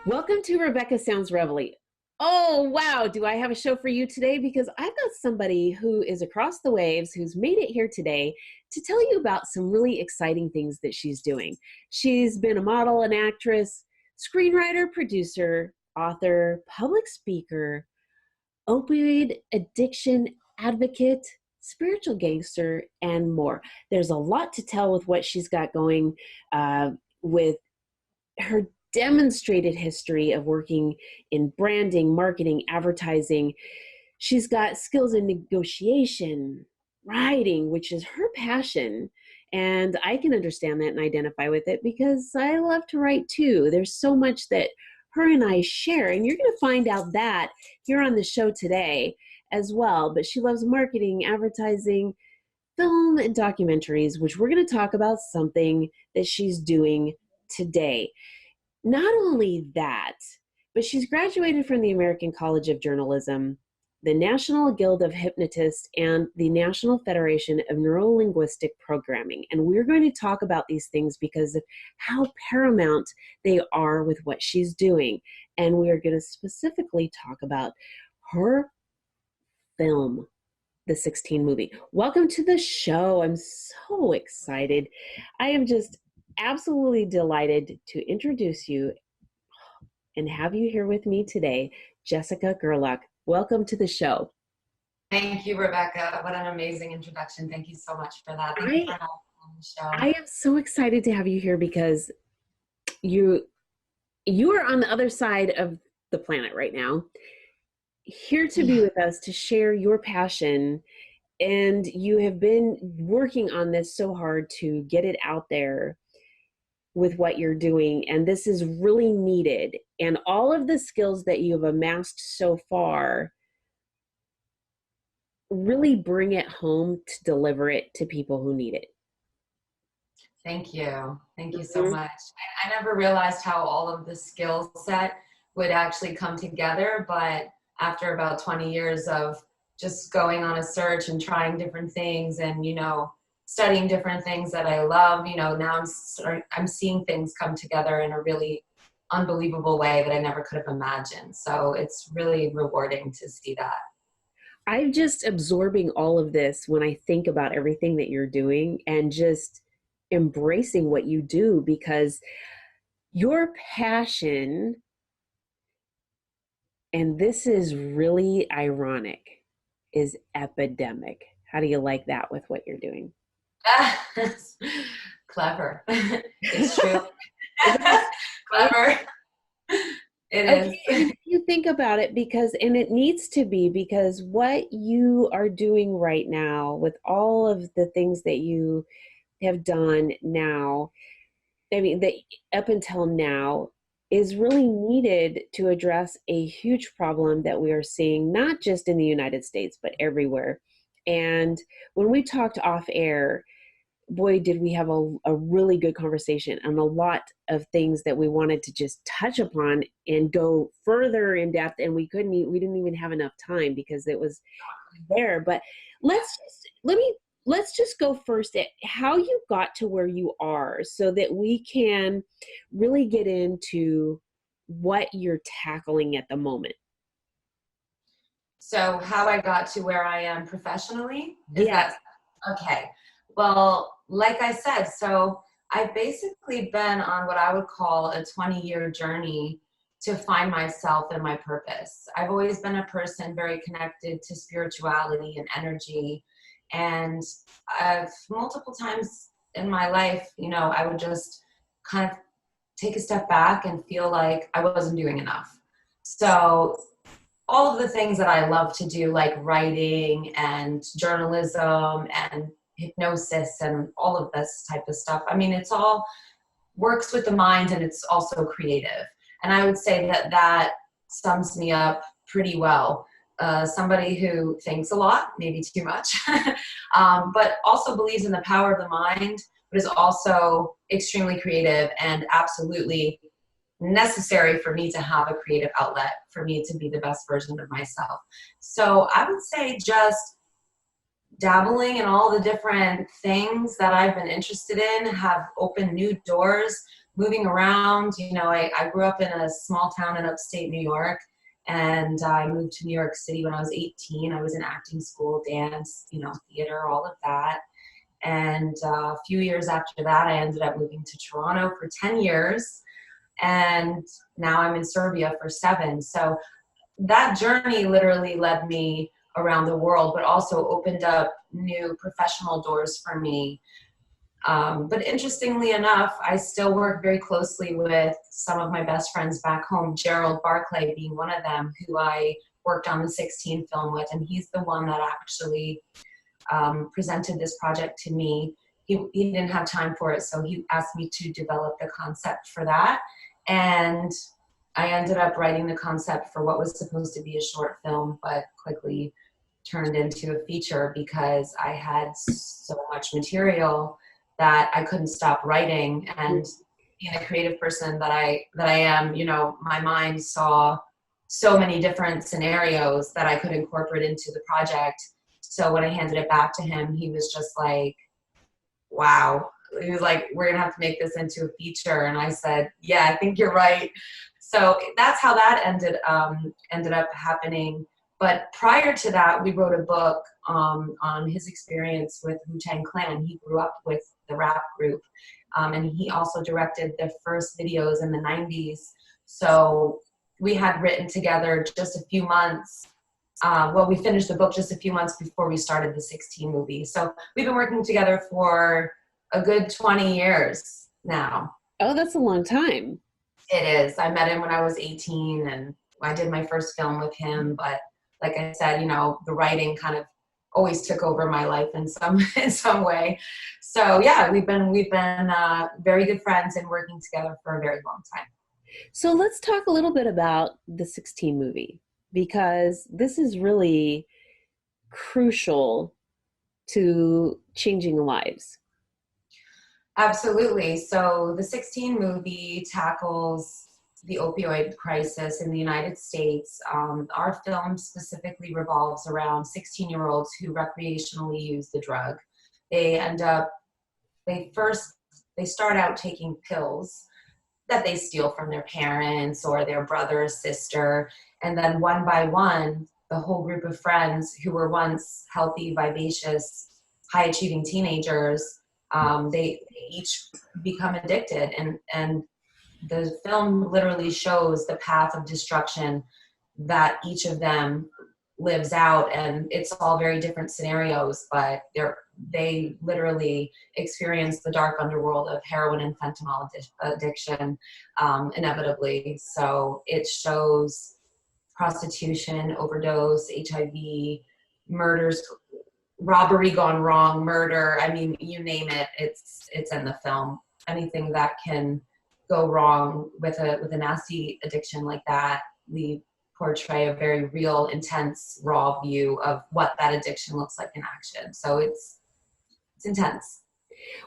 Welcome to Rebecca Sounds Reveille. Oh, wow. Do I have a show for you today? Because I've got somebody who is across the waves, who's made it here today to tell you about some really exciting things that she's doing. She's been a model, an actress, screenwriter, producer, author, public speaker, opioid addiction advocate, spiritual gangster, and more. There's a lot to tell with what she's got going with her demonstrated history of working in branding, marketing, advertising. She's got skills in negotiation, writing, which is her passion. And I can understand that and identify with it because I love to write too. There's so much that her and I share, and you're going to find out that here on the show today as well. But she loves marketing, advertising, film, and documentaries, which we're going to talk about something that she's doing today. Not only that, but she's graduated from the American College of Journalism, the National Guild of Hypnotists, and the National Federation of NeuroLinguistic Programming. And we're going to talk about these things because of how paramount they are with what she's doing. And we are going to specifically talk about her film, the 16 movie. Welcome to the show. I'm so excited. I am just absolutely delighted to introduce you and have you here with me today, Jessica Gerlach. Welcome to the show. Thank you, Rebecca. What an amazing introduction. Thank you so much for that. Thank you for having me on the show. I am so excited to have you here because you are on the other side of the planet right now, here to be with us to share your passion. And you have been working on this so hard to get it out there with what you're doing, and this is really needed. And all of the skills that you've amassed so far really bring it home to deliver it to people who need it. Thank you. Thank you so much. I never realized how all of the skill set would actually come together, but after about 20 years of just going on a search and trying different things and, studying different things that I love, now I'm seeing things come together in a really unbelievable way that I never could have imagined. So it's really rewarding to see that. I'm just absorbing all of this when I think about everything that you're doing and just embracing what you do, because your passion, and this is really ironic, is epidemic. How do you like that with what you're doing? Clever. It's true. Clever. It is. Okay, you think about it, and it needs to be, because what you are doing right now with all of the things that you have done now, that up until now, is really needed to address a huge problem that we are seeing, not just in the United States, but everywhere. And when we talked off air, boy, did we have a really good conversation and a lot of things that we wanted to just touch upon and go further in depth. And we didn't even have enough time because it was there. But let's just go first at how you got to where you are, so that we can really get into what you're tackling at the moment. So how I got to where I am professionally? Yes. Okay. Well, like I said, so I've basically been on what I would call a 20-year journey to find myself and my purpose. I've always been a person very connected to spirituality and energy. And I've multiple times in my life, I would just kind of take a step back and feel like I wasn't doing enough. So all of the things that I love to do, like writing and journalism and hypnosis and all of this type of stuff, it's all works with the mind, and it's also creative. And I would say that sums me up pretty well. Somebody who thinks a lot, maybe too much, but also believes in the power of the mind, but is also extremely creative and absolutely necessary for me to have a creative outlet, for me to be the best version of myself. So I would say just dabbling in all the different things that I've been interested in have opened new doors, moving around. You know, I grew up in a small town in upstate New York, and I moved to New York City when I was 18. I was in acting school, dance, you know, theater, all of that. And a few years after that, I ended up moving to Toronto for 10 years. And now I'm in Serbia for 7. So that journey literally led me around the world, but also opened up new professional doors for me. But interestingly enough, I still work very closely with some of my best friends back home, Gerald Barclay being one of them, who I worked on the 16 film with. And he's the one that actually presented this project to me. He didn't have time for it, so he asked me to develop the concept for that. And I ended up writing the concept for what was supposed to be a short film, but quickly turned into a feature because I had so much material that I couldn't stop writing. And being a creative person that I am, you know, my mind saw so many different scenarios that I could incorporate into the project. So when I handed it back to him, he was just like, wow. He was like, we're gonna have to make this into a feature. And I said, yeah, I think you're right. So that's how that ended up happening. But prior to that, we wrote a book on his experience with Wu-Tang Clan. He grew up with the rap group, and he also directed the first videos in the 90s. So we had written together just a few months. We finished the book just a few months before we started the 16 movie. So we've been working together for a good 20 years now. Oh, that's a long time. It is. I met him when I was 18, and I did my first film with him. But like I said, you know, the writing kind of always took over my life in some way. So yeah, we've been very good friends and working together for a very long time. So let's talk a little bit about the 16 movie, because this is really crucial to changing lives. Absolutely. So the 16 movie tackles the opioid crisis in the United States. Our film specifically revolves around 16-year-olds who recreationally use the drug. They end up, they start out taking pills that they steal from their parents or their brother or sister. And then one by one, the whole group of friends who were once healthy, vivacious, high-achieving teenagers, they each become addicted. And the film literally shows the path of destruction that each of them lives out, and it's all very different scenarios, but they literally experience the dark underworld of heroin and fentanyl addiction inevitably. So it shows prostitution, overdose, HIV, murders, robbery gone wrong, murder. I mean, you name it, it's in the film. Anything that can go wrong with a nasty addiction like that, we portray a very real, intense, raw view of what that addiction looks like in action. So it's intense.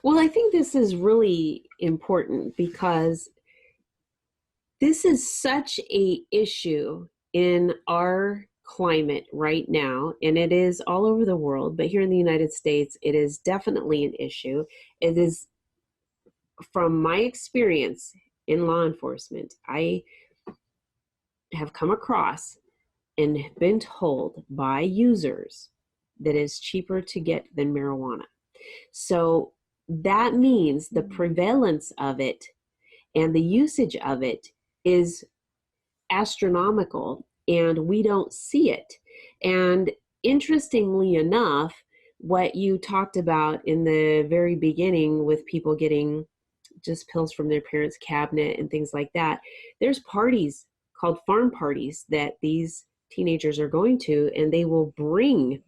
Well, I think this is really important because this is such a issue in our climate right now, and it is all over the world, but here in the United States, it is definitely an issue. It is, from my experience in law enforcement, I have come across and been told by users that it's cheaper to get than marijuana. So that means the prevalence of it and the usage of it is astronomical, and we don't see it. And interestingly enough, what you talked about in the very beginning with people getting just pills from their parents' cabinet and things like that, there's parties called farm parties that these teenagers are going to, and they will bring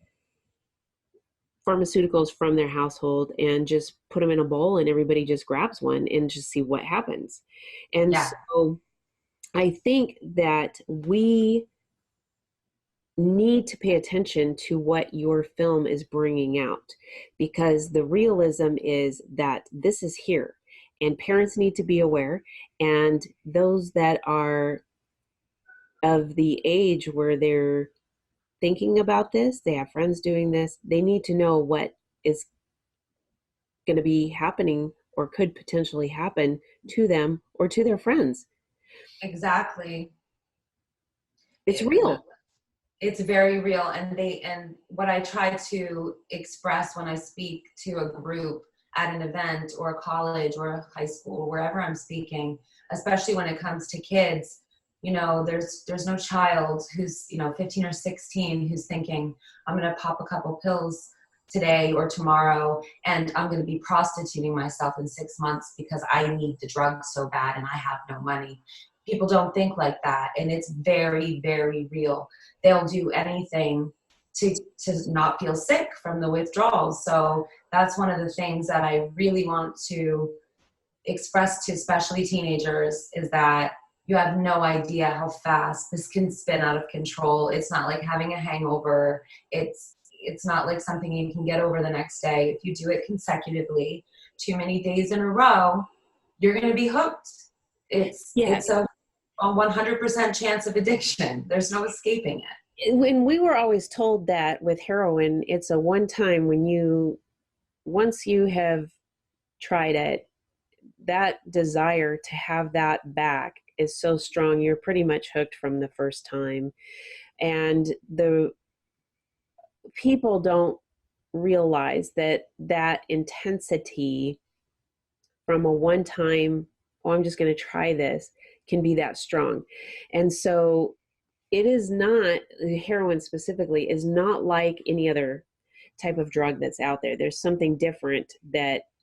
pharmaceuticals from their household and just put them in a bowl, and everybody just grabs one and just see what happens. And Yeah. so I think that we need to pay attention to what your film is bringing out, because the realism is that this is here and parents need to be aware, and those that are of the age where they're thinking about this, they have friends doing this, they need to know what is going to be happening or could potentially happen to them or to their friends. Exactly. It's real. It's very real. And what I try to express when I speak to a group at an event or a college or a high school, wherever I'm speaking, especially when it comes to kids, there's no child who's, 15 or 16 who's thinking, I'm going to pop a couple pills today or tomorrow, and I'm going to be prostituting myself in 6 months because I need the drug so bad and I have no money. People don't think like that. And it's very, very real. They'll do anything to not feel sick from the withdrawals. So that's one of the things that I really want to express to especially teenagers, is that you have no idea how fast this can spin out of control. It's not like having a hangover. It's not like something you can get over the next day. If you do it consecutively, too many days in a row, you're going to be hooked. It's a 100% chance of addiction. There's no escaping it. When we were always told that with heroin, it's a one time, once you have tried it, that desire to have that back is so strong, you're pretty much hooked from the first time. And the people don't realize that intensity from a one time, oh, I'm just going to try this, can be that strong. And so it is not, heroin specifically is not like any other type of drug that's out there. There's something different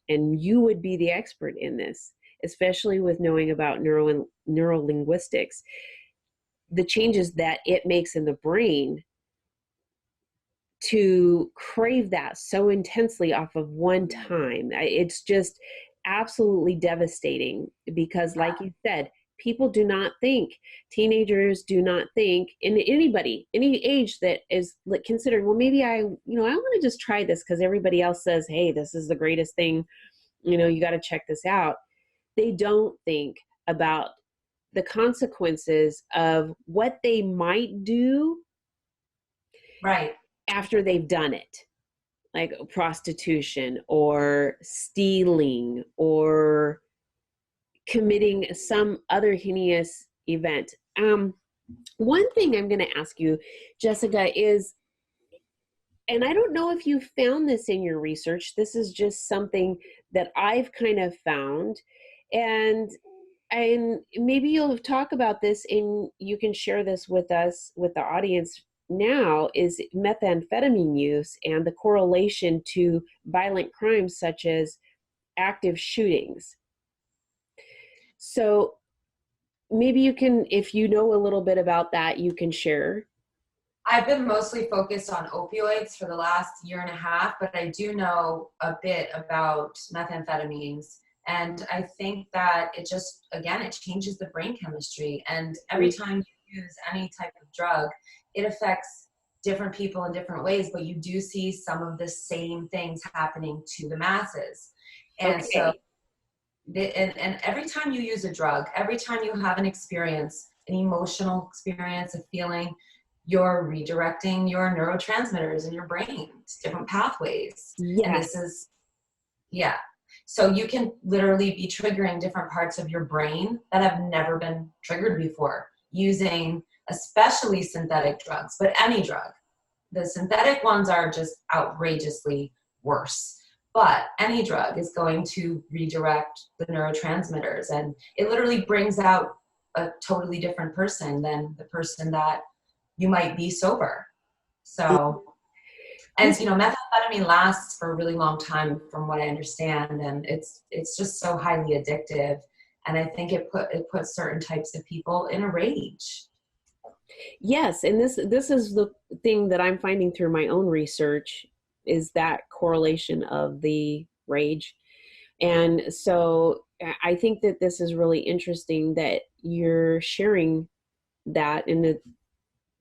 and you would be the expert in this, especially with knowing about neurolinguistics, the changes that it makes in the brain to crave that so intensely off of one time. It's just absolutely devastating because, like you said, people do not think, teenagers do not think, and anybody, any age that is considered, well, maybe I want to just try this because everybody else says, hey, this is the greatest thing, you got to check this out. They don't think about the consequences of what they might do Right after they've done it, like prostitution or stealing or committing some other heinous event. One thing I'm going to ask you, Jessica, is, and I don't know if you found this in your research, this is just something that I've kind of found, and maybe you'll talk about this and you can share this with us, with the audience now, is methamphetamine use and the correlation to violent crimes such as active shootings. So maybe you can, if you know a little bit about that, you can share. I've been mostly focused on opioids for the last year and a half, but I do know a bit about methamphetamines. And I think that it just, again, it changes the brain chemistry. And every time you use any type of drug, it affects different people in different ways, but you do see some of the same things happening to the masses. And so, and every time you use a drug, every time you have an experience, an emotional experience, a feeling, you're redirecting your neurotransmitters in your brain to different pathways. Yes. And this is, so you can literally be triggering different parts of your brain that have never been triggered before using especially synthetic drugs, but any drug. The synthetic ones are just outrageously worse. But any drug is going to redirect the neurotransmitters, and it literally brings out a totally different person than the person that you might be sober. So, and methamphetamine lasts for a really long time from what I understand, and it's just so highly addictive. And I think it puts certain types of people in a rage. Yes, and this is the thing that I'm finding through my own research, is that correlation of the rage. And so I think that this is really interesting that you're sharing that in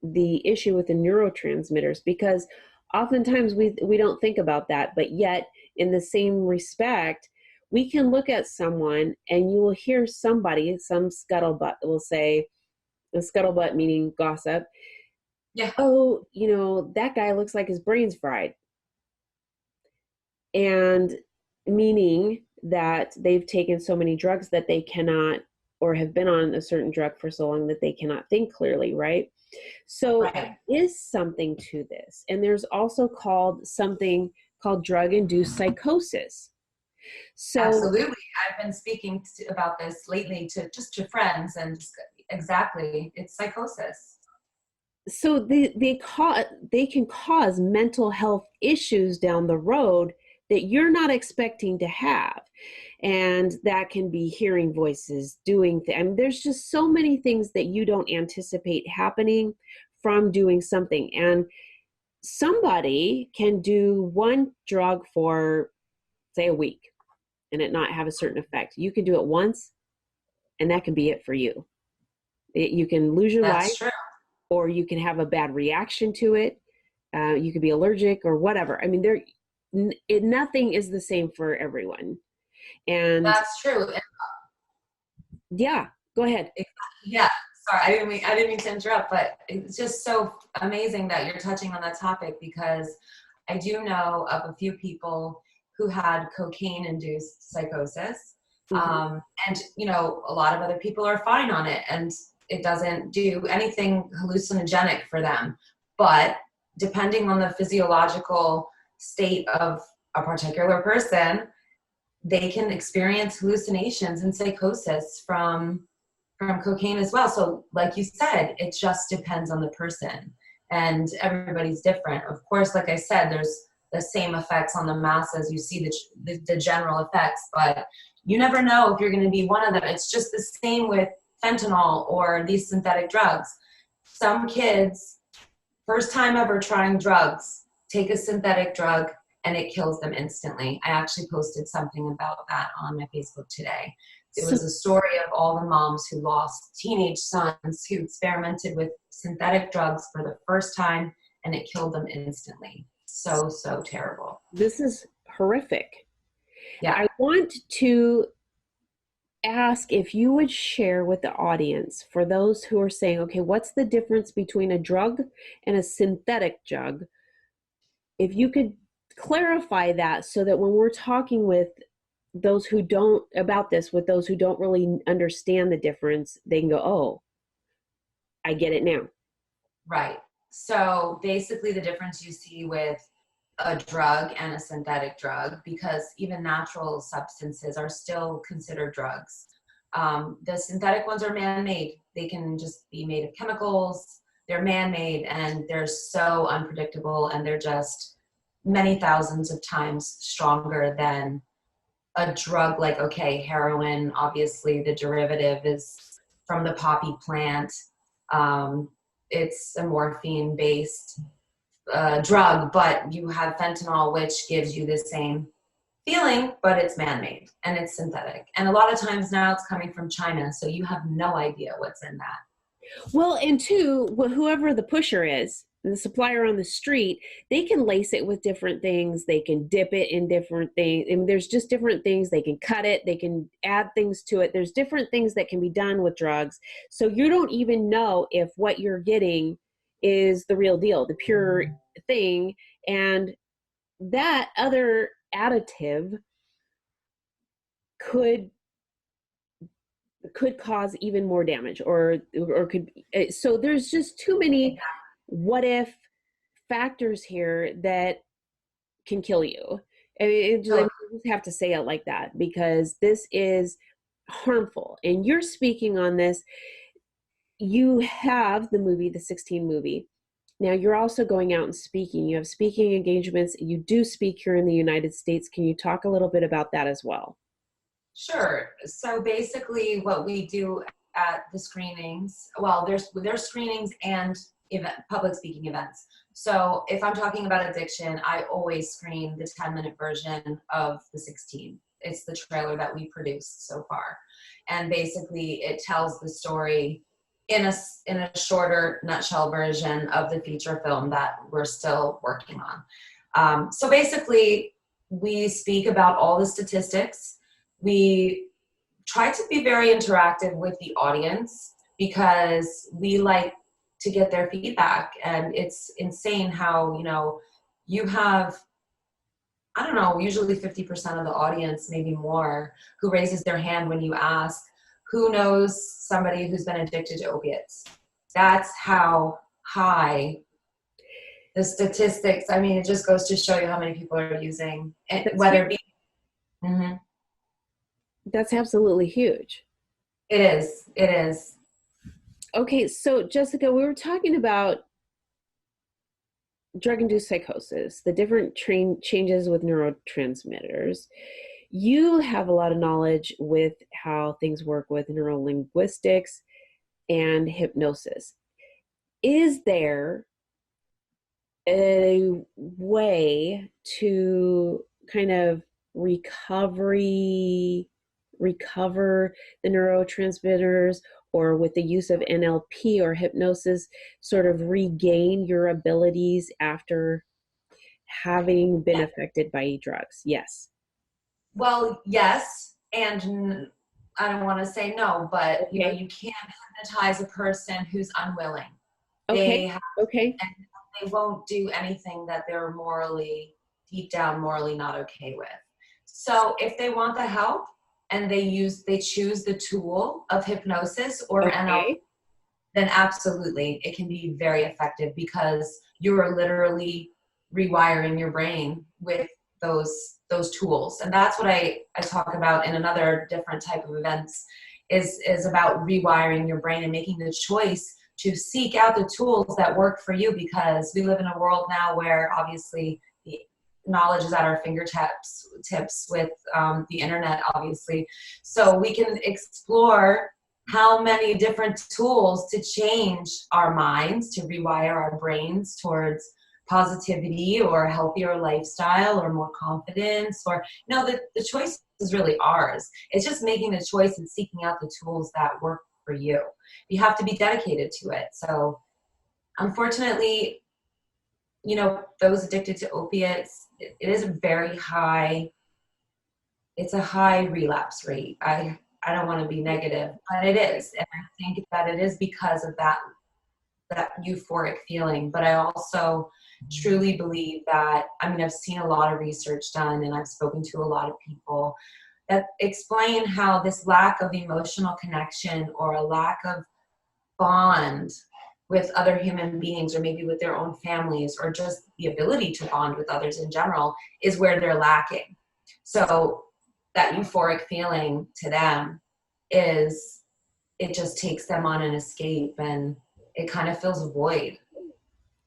the issue with the neurotransmitters, because oftentimes we don't think about that, but yet in the same respect, we can look at someone and you will hear somebody, some scuttlebutt will say, the scuttlebutt meaning gossip, Yeah. oh, that guy looks like his brain's fried. And meaning that they've taken so many drugs that they cannot, or have been on a certain drug for so long that they cannot think clearly, right? So Right. there is something to this. And there's also something called drug induced psychosis. So Absolutely. I've been speaking about this lately to friends, and exactly, it's psychosis. so they can cause mental health issues down the road that you're not expecting to have, and that can be hearing voices, doing things. I mean, there's just so many things that you don't anticipate happening from doing something. And somebody can do one drug for, say, a week and it not have a certain effect. You can do it once and that can be it for you. You can lose your life, That's true. or you can have a bad reaction to it. You could be allergic or whatever. I mean, nothing is the same for everyone. And That's true. And yeah, go ahead. yeah, sorry, I didn't mean to interrupt, but it's just so amazing that you're touching on that topic, because I do know of a few people who had cocaine-induced psychosis, Mm-hmm. and a lot of other people are fine on it, and it doesn't do anything hallucinogenic for them. But depending on the physiological state of a particular person, they can experience hallucinations and psychosis from cocaine as well. So like you said, it just depends on the person, and everybody's different. Of course, like I said, there's the same effects on the masses. You see the general effects, but you never know if you're going to be one of them. It's just the same with fentanyl or these synthetic drugs. Some kids, first time ever trying drugs, take a synthetic drug and it kills them instantly. I actually posted something about that on my Facebook today. It So was a story of all the moms who lost teenage sons who experimented with synthetic drugs for the first time, and it killed them instantly. So, so terrible. this is horrific. Yeah, I want to ask if you would share with the audience, for those who are saying, okay, what's the difference between a drug and a synthetic drug? If you could clarify that so that when we're talking with those who don't about this, with those who don't really understand the difference, they can go, oh, I get it now. right. So basically, the difference you see with a drug and a synthetic drug, because even natural substances are still considered drugs. The synthetic ones are man-made. They can just be made of chemicals. They're man-made, and they're so unpredictable, and they're just many thousands of times stronger than a drug like, okay, heroin, obviously the derivative is from the poppy plant. Um, it's a morphine based drug, but you have fentanyl, which gives you the same feeling, but it's man-made and it's synthetic. And a lot of times now it's coming from China, so you have no idea what's in that. Well, and two, whoever the pusher is, the supplier on the street, they can lace it with different things. They can dip it in different things. And there's just different things. They can cut it. They can add things to it. There's different things that can be done with drugs. So you don't even know if what you're getting is the real deal, the pure thing. And that other additive could cause even more damage, or could. So there's just too many what if factors here that can kill you. I mean, I So, just have to say it like that, because this is harmful. And you're speaking on this. You have the movie, the 16 movie. Now you're also going out and speaking. You have speaking engagements. You do speak here in the United States. Can you talk a little bit about that as well? sure. So basically, what we do at the screenings, well, there's screenings and public speaking events. So if I'm talking about addiction, I always screen the 10-minute version of the 16. It's the trailer that we produced so far, and basically it tells the story in a shorter nutshell version of the feature film that we're still working on. So basically, we speak about all the statistics. We try to be very interactive with the audience, because we like to get their feedback. And it's insane how, you know, you have, I don't know, usually 50% of the audience, maybe more, who raises their hand when you ask, who knows somebody who's been addicted to opiates? That's how high the statistics, I mean, it just goes to show you how many people are using it, That's whether huge. it be, mhm. That's absolutely huge. It is, it is. Okay, so Jessica, we were talking about drug-induced psychosis, the different changes with neurotransmitters. You have a lot of knowledge with how things work with neurolinguistics and hypnosis. Is there a way to kind of recover the neurotransmitters, or with the use of NLP or hypnosis, sort of regain your abilities after having been affected by drugs? Yes. Well, yes, and I don't want to say no, but you know, Okay. you can't hypnotize a person who's unwilling. Okay. They have, Okay. and they won't do anything that they're morally, deep down, morally not okay with. So if they want the help and they choose the tool of hypnosis or NLP, Okay. then absolutely it can be very effective, because you are literally rewiring your brain with those tools. And that's what I talk about in another different type of events, is about rewiring your brain and making the choice to seek out the tools that work for you, because we live in a world now where obviously the knowledge is at our fingertips with the internet, obviously. So we can explore how many different tools to change our minds, to rewire our brains towards positivity or a healthier lifestyle or more confidence, or, you know, the choice is really ours. It's just making the choice and seeking out the tools that work for you. You have to be dedicated to it. So unfortunately, you know, those addicted to opiates, it is a very high, it's a high relapse rate. I don't want to be negative, but it is. And I think that it is because of that euphoric feeling. But I also truly believe that, I mean, I've seen a lot of research done and I've spoken to a lot of people that explain how this lack of emotional connection or a lack of bond with other human beings, or maybe with their own families, or just the ability to bond with others in general, is where they're lacking. So that euphoric feeling to them is, it just takes them on an escape, and it kind of fills a void.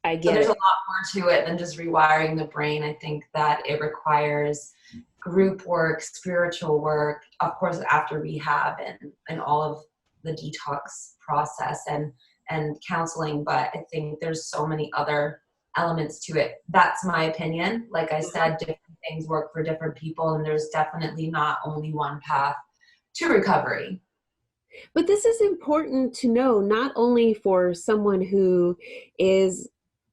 I So get there's a it. lot more to it than just rewiring the brain. I think that it requires group work, spiritual work, of course, after rehab and all of the detox process and counseling. But I think there's so many other elements to it. That's my opinion. Like I said, different things work for different people, and there's definitely not only one path to recovery. But this is important to know, not only for someone who is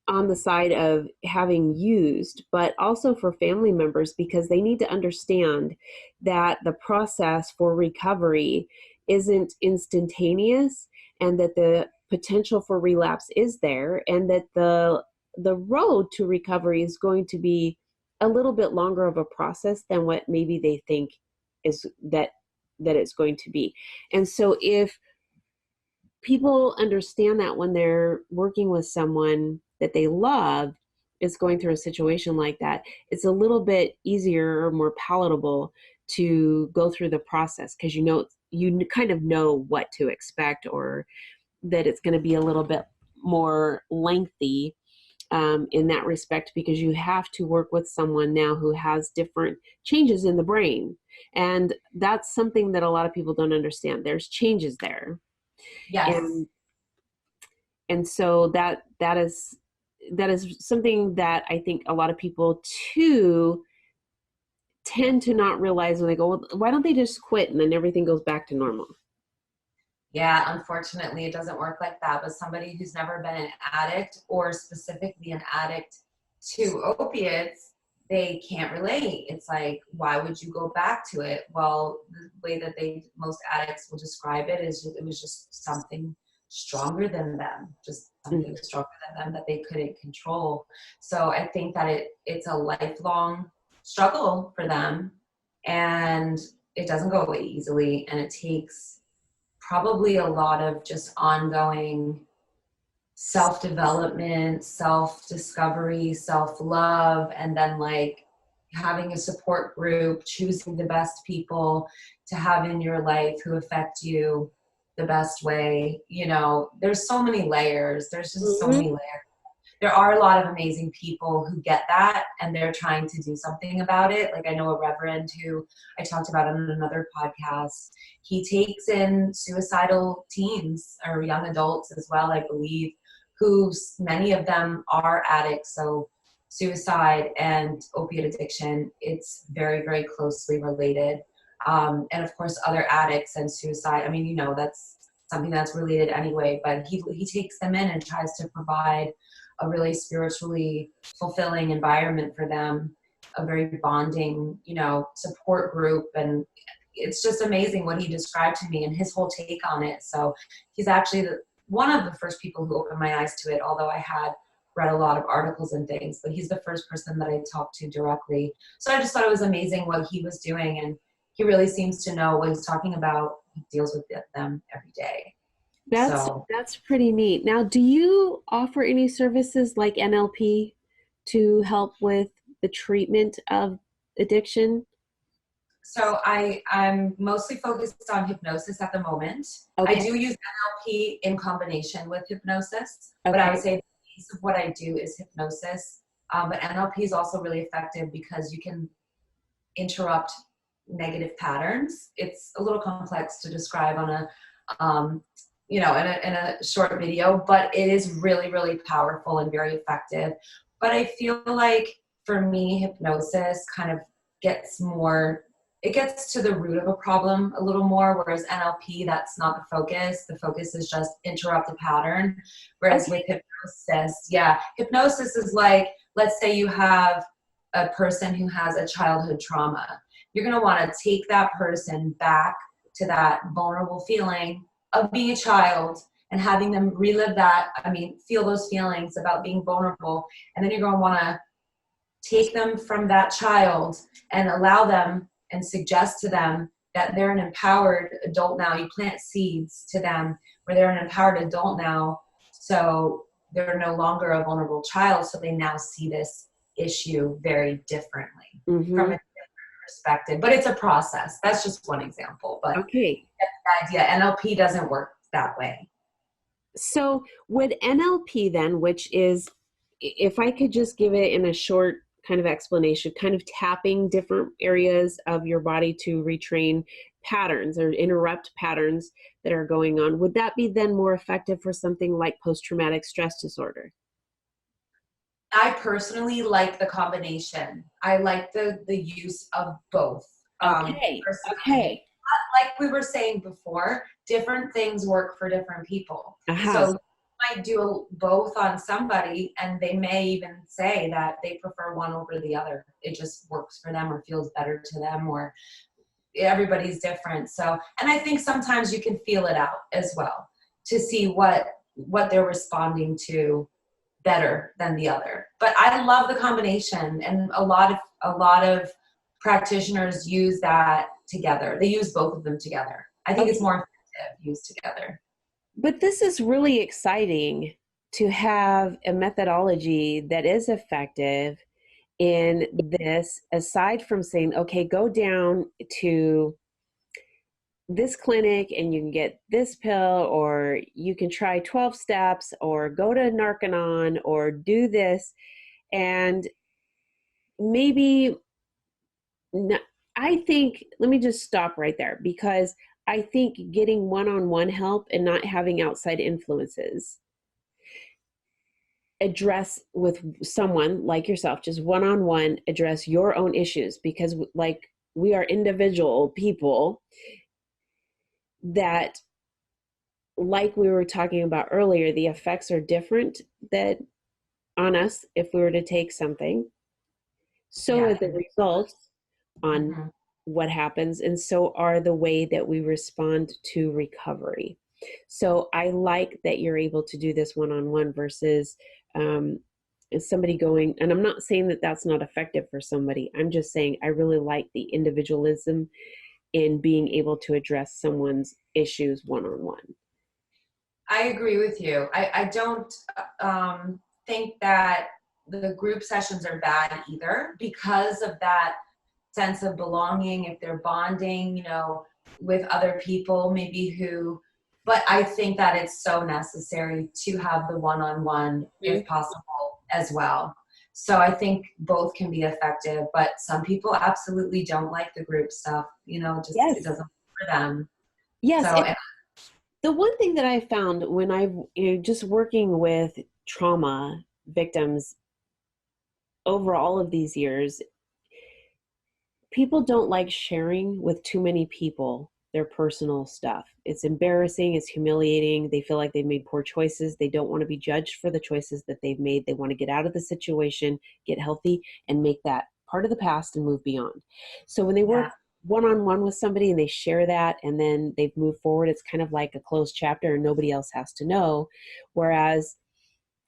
on the side of having used, but also for family members, because they need to understand that the process for recovery isn't instantaneous, and that the potential for relapse is there, and that the road to recovery is going to be a little bit longer of a process than what maybe they think is that it's going to be. And so if people understand that when they're working with someone that they love is going through a situation like that, it's a little bit easier or more palatable to go through the process, because you kind of know what to expect, or that it's going to be a little bit more lengthy in that respect, because you have to work with someone now who has different changes in the brain. And that's something that a lot of people don't understand. There's changes there. Yes. And so that is something that I think a lot of people too tend to not realize when they go, well, why don't they just quit and then everything goes back to normal? Yeah, unfortunately, it doesn't work like that. But somebody who's never been an addict, or specifically an addict to opiates, they can't relate. It's like, why would you go back to it? Well, the way that most addicts will describe it is, it was just something stronger than them, just something stronger than them that they couldn't control. So I think that it's a lifelong struggle for them, and it doesn't go away easily, and it takes probably a lot of just ongoing self-development, self-discovery, self-love, and then like having a support group, choosing the best people to have in your life who affect you the best way. You know, there's so many layers. There's just so Mhm. many layers. There are a lot of amazing people who get that and they're trying to do something about it. Like I know a reverend who I talked about on another podcast. He takes in suicidal teens or young adults as well, I believe, who many of them are addicts. So suicide and opiate addiction, it's very, very closely related. And of course, other addicts and suicide. I mean, you know, that's something that's related anyway, but he takes them in and tries to provide a really spiritually fulfilling environment for them, a very bonding, you know, support group. And it's just amazing what he described to me and his whole take on it. So he's actually one of the first people who opened my eyes to it, although I had read a lot of articles and things, but he's the first person that I talked to directly. So I just thought it was amazing what he was doing, and he really seems to know what he's talking about. He deals with them every day. So That's pretty neat. Now, do you offer any services like NLP to help with the treatment of addiction? I'm mostly focused on hypnosis at the moment. I Okay. do use NLP in combination with hypnosis, but I would Okay. say the base of what I do is hypnosis. But NLP is also really effective because you can interrupt negative patterns. It's a little complex to describe on a, you know, in a short video, but it is really, really powerful and very effective. But I feel like for me, hypnosis kind of gets more, it gets to the root of a problem a little more, whereas NLP, that's not the focus. The focus is just interrupt the pattern. Whereas with Okay. hypnosis, yeah, hypnosis is like, let's say you have a person who has a childhood trauma. You're going to want to take that person back to that vulnerable feeling of being a child and having them relive that. I mean, feel those feelings about being vulnerable. And then you're going to want to take them from that child and allow them and suggest to them that they're an empowered adult now. You plant seeds to them where they're an empowered adult now. So they're no longer a vulnerable child. So they now see this issue very differently from a Mm-hmm. different perspective. But it's a process. That's just one example. But Okay. the idea, NLP doesn't work that way. So would NLP then, which is, if I could just give it in a short kind of explanation, kind of tapping different areas of your body to retrain patterns or interrupt patterns that are going on, would that be then more effective for something like post-traumatic stress disorder? I personally like the combination. I like the use of both. Okay. Personally, Okay. like we were saying before, different things work for different people. Aha. So you might do both on somebody, and they may even say that they prefer one over the other. It just works for them or feels better to them, or everybody's different. So, and I think sometimes you can feel it out as well to see what they're responding to better than the other. But I love the combination, and a lot of practitioners use that together. They use both of them together. I think it's Okay. more effective used together. But this is really exciting to have a methodology that is effective in this, aside from saying, okay, go down to this clinic and you can get this pill, or you can try 12 steps, or go to Narcanon, or do this. And maybe, I think, let me just stop right there, because I think getting one on one help and not having outside influences, address with someone like yourself, just one on one, address your own issues, because like we are individual people that, like we were talking about earlier, the effects are different that on us if we were to take something. So Yeah. are the results on Mm-hmm. what happens, and so are the way that we respond to recovery. So I like that you're able to do this one-on-one versus um, somebody going, and I'm not saying that that's not effective for somebody. I'm just saying I really like the individualism in being able to address someone's issues one-on-one. I agree with you. I don't think that the group sessions are bad either because of that sense of belonging. If they're bonding, with other people, maybe but I think that it's so necessary to have the one-on-one if possible as well. So I think both can be effective, but some people absolutely don't like the group stuff, just it Yes. doesn't work for them. Yes. So, The one thing that I found when just working with trauma victims over all of these years, people don't like sharing with too many people their personal stuff. It's embarrassing, it's humiliating. They feel like they've made poor choices. They don't want to be judged for the choices that they've made. They want to get out of the situation, get healthy, and make that part of the past and move beyond. So when they work yeah. one-on-one with somebody and they share that and then they've moved forward, it's kind of like a closed chapter and nobody else has to know. Whereas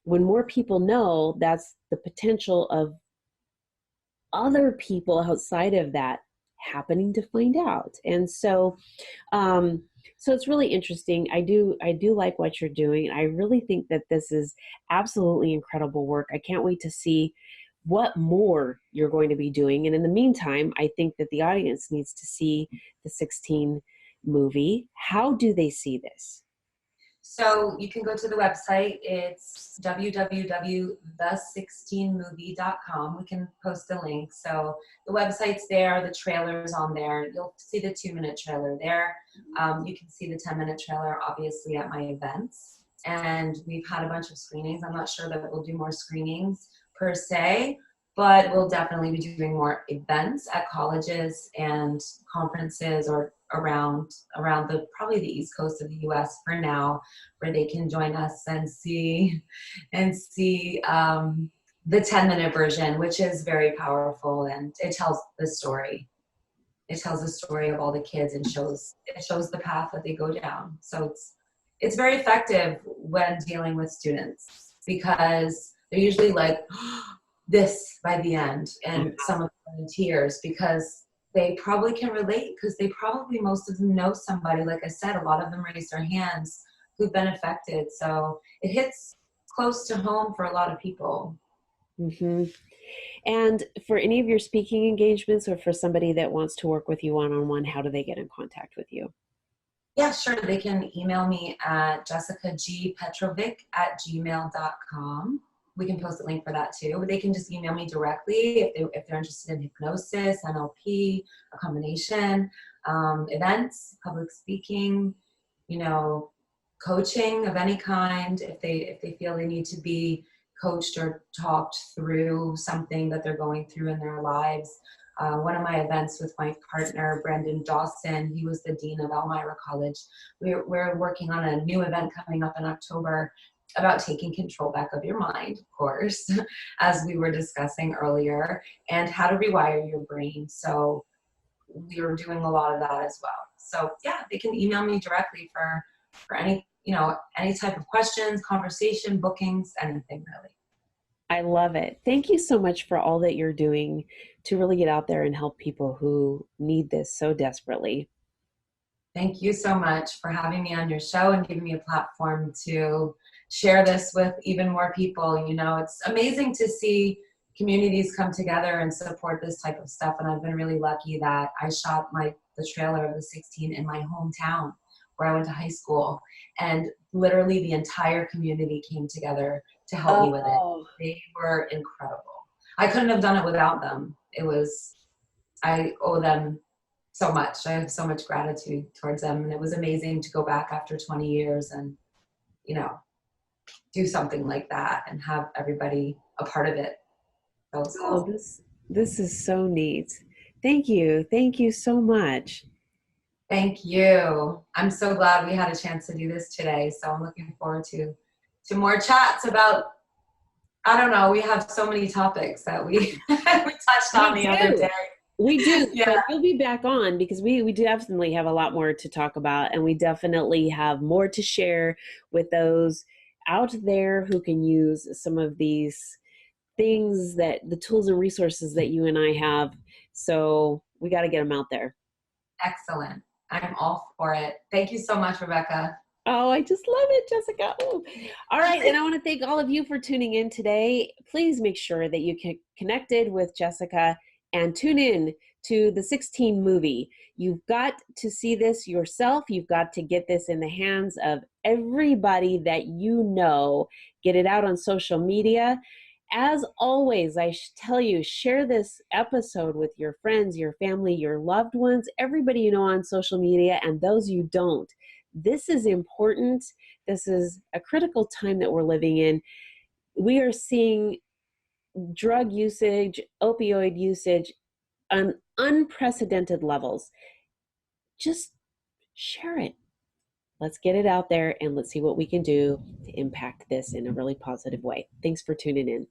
when more people know, that's the potential of other people outside of that happening to find out. And so it's really interesting. I do like what you're doing. I really think that this is absolutely incredible work. I can't wait to see what more you're going to be doing. And in the meantime, I think that the audience needs to see the 16 movie. How do they see this? So you can go to the website. It's www.the16movie.com. We can post a link. So the website's there, the trailer's on there. You'll see the 2-minute trailer there. You can see the 10-minute trailer, obviously, at my events. And we've had a bunch of screenings. I'm not sure that we'll do more screenings per se, but we'll definitely be doing more events at colleges and conferences or around probably the East Coast of the US for now, where they can join us and see the 10-minute version, which is very powerful, and it tells the story. It tells the story of all the kids and it shows the path that they go down. So it's very effective when dealing with students because they're usually like this by the end, and some of them in tears because they probably can relate because most of them know somebody. Like I said, a lot of them raise their hands who've been affected. So it hits close to home for a lot of people. Mm-hmm. And for any of your speaking engagements or for somebody that wants to work with you one-on-one, how do they get in contact with you? Yeah, sure. They can email me at jessicagpetrovic@gmail.com. We can post a link for that too. But they can just email me directly if they're interested in hypnosis, NLP, a combination, events, public speaking, coaching of any kind. If they feel they need to be coached or talked through something that they're going through in their lives. One of my events with my partner, Brendan Dawson, he was the dean of Elmira College. We're working on a new event coming up in October about taking control back of your mind, of course, as we were discussing earlier, and how to rewire your brain. So we were doing a lot of that as well. So yeah, they can email me directly for any, any type of questions, conversation, bookings, anything really. I love it. Thank you so much for all that you're doing to really get out there and help people who need this so desperately. Thank you so much for having me on your show and giving me a platform to share this with even more people. It's amazing to see communities come together and support this type of stuff. And I've been really lucky that I shot the trailer of the 16 in my hometown where I went to high school. And literally the entire community came together to help me with it. They were incredible. I couldn't have done it without them. I owe them so much. I have so much gratitude towards them. And it was amazing to go back after 20 years and, do something like that and have everybody a part of it. So it's cool. This is so neat. Thank you. Thank you so much. Thank you. I'm so glad we had a chance to do this today. So I'm looking forward to more chats about, I don't know, we have so many topics that we we touched on the other day. We do, Yeah, but you'll be back on because we definitely have a lot more to talk about, and we definitely have more to share with those out there who can use some of these things, that the tools and resources that you and I have. So we got to get them out there. excellent. I'm all for it. Thank you so much, Rebecca. Oh, I just love it, Jessica. Ooh. All right. And I want to thank all of you for tuning in today. Please make sure that you get connected with Jessica and tune in to the 16 movie. You've got to see this yourself. You've got to get this in the hands of everybody that you know. Get it out on social media. As always, I tell you, share this episode with your friends, your family, your loved ones, everybody you know on social media, and those you don't. This is important. This is a critical time that we're living in. We are seeing drug usage, opioid usage on unprecedented levels. Just share it. Let's get it out there and let's see what we can do to impact this in a really positive way. Thanks for tuning in.